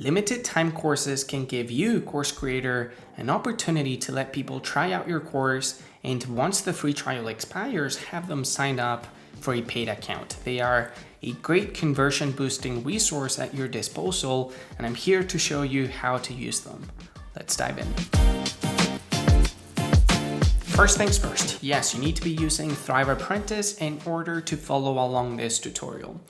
Limited time courses can give you, course creator, an opportunity to let people try out your course, and once the free trial expires, have them sign up for a paid account. They are a great conversion boosting resource at your disposal, and I'm here to show you how to use them. Let's dive in. First things first, yes, you need to be using Thrive Apprentice in order to follow along this tutorial.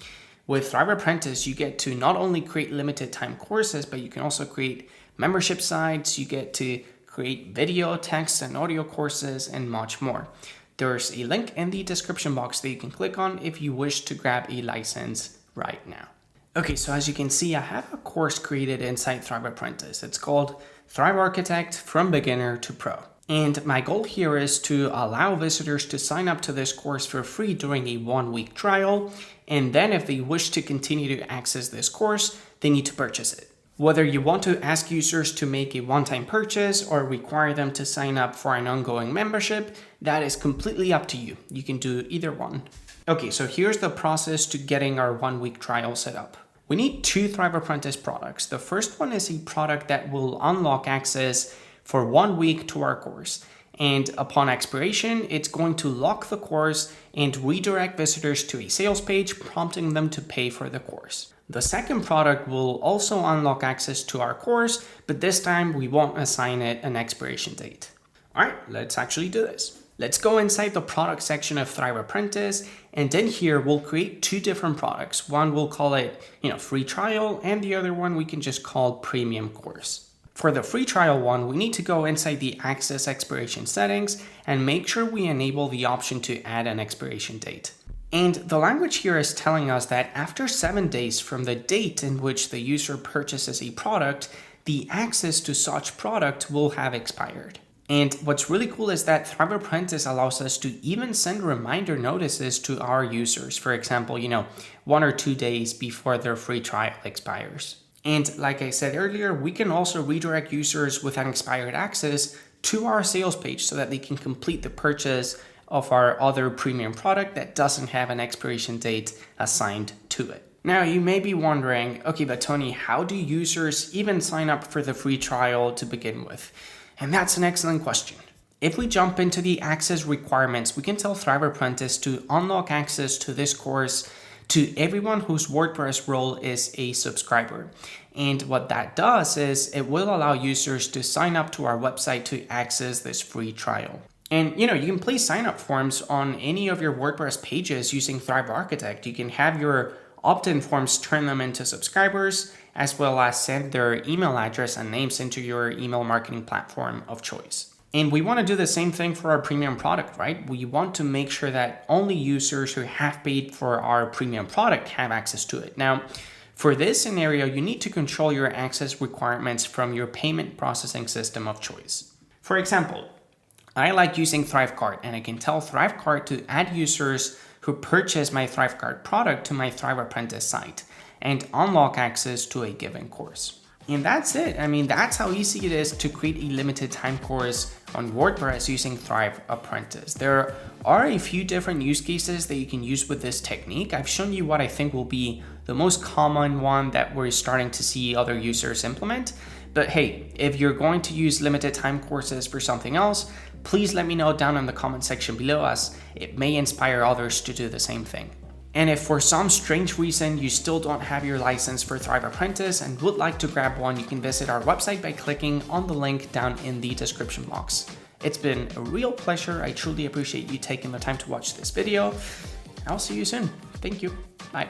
With Thrive Apprentice, you get to not only create limited time courses, but you can also create membership sites, you get to create video, text, and audio courses, and much more. There's a link in the description box that you can click on if you wish to grab a license right now. Okay, so as you can see, I have a course created inside Thrive Apprentice. It's called Thrive Architect from Beginner to Pro. And my goal here is to allow visitors to sign up to this course for free during a 1-week trial. And then if they wish to continue to access this course, they need to purchase it. Whether you want to ask users to make a one-time purchase or require them to sign up for an ongoing membership, that is completely up to you. You can do either one. Okay, so here's the process to getting our 1-week trial set up. We need 2 Thrive Apprentice products. The first one is a product that will unlock access for 1 week to our course. And upon expiration, it's going to lock the course and redirect visitors to a sales page, prompting them to pay for the course. The second product will also unlock access to our course, but this time we won't assign it an expiration date. All right, let's actually do this. Let's go inside the product section of Thrive Apprentice, and then here we'll create 2 different products. One we'll call it, free trial, and the other one we can just call premium course. For the free trial one, we need to go inside the access expiration settings and make sure we enable the option to add an expiration date. And the language here is telling us that after 7 days from the date in which the user purchases a product, the access to such product will have expired. And what's really cool is that Thrive Apprentice allows us to even send reminder notices to our users. For example, 1 or 2 days before their free trial expires. And like I said earlier, we can also redirect users with an expired access to our sales page so that they can complete the purchase of our other premium product that doesn't have an expiration date assigned to it. Now you may be wondering, okay, but Tony, how do users even sign up for the free trial to begin with? And that's an excellent question. If we jump into the access requirements, we can tell Thrive Apprentice to unlock access to this course to everyone whose WordPress role is a subscriber. And what that does is it will allow users to sign up to our website to access this free trial. And you can place sign-up forms on any of your WordPress pages using Thrive Architect. You can have your opt-in forms turn them into subscribers, as well as send their email address and names into your email marketing platform of choice. And we want to do the same thing for our premium product, right? We want to make sure that only users who have paid for our premium product have access to it. Now, for this scenario, you need to control your access requirements from your payment processing system of choice. For example, I like using ThriveCart, and I can tell ThriveCart to add users who purchase my ThriveCart product to my Thrive Apprentice site and unlock access to a given course. And that's it. That's how easy it is to create a limited time course on WordPress using Thrive Apprentice. There are a few different use cases that you can use with this technique. I've shown you what I think will be the most common one that we're starting to see other users implement. But hey, if you're going to use limited time courses for something else, please let me know down in the comment section below, as it may inspire others to do the same thing. And if for some strange reason you still don't have your license for Thrive Apprentice and would like to grab one, you can visit our website by clicking on the link down in the description box. It's been a real pleasure. I truly appreciate you taking the time to watch this video. I'll see you soon. Thank you. Bye.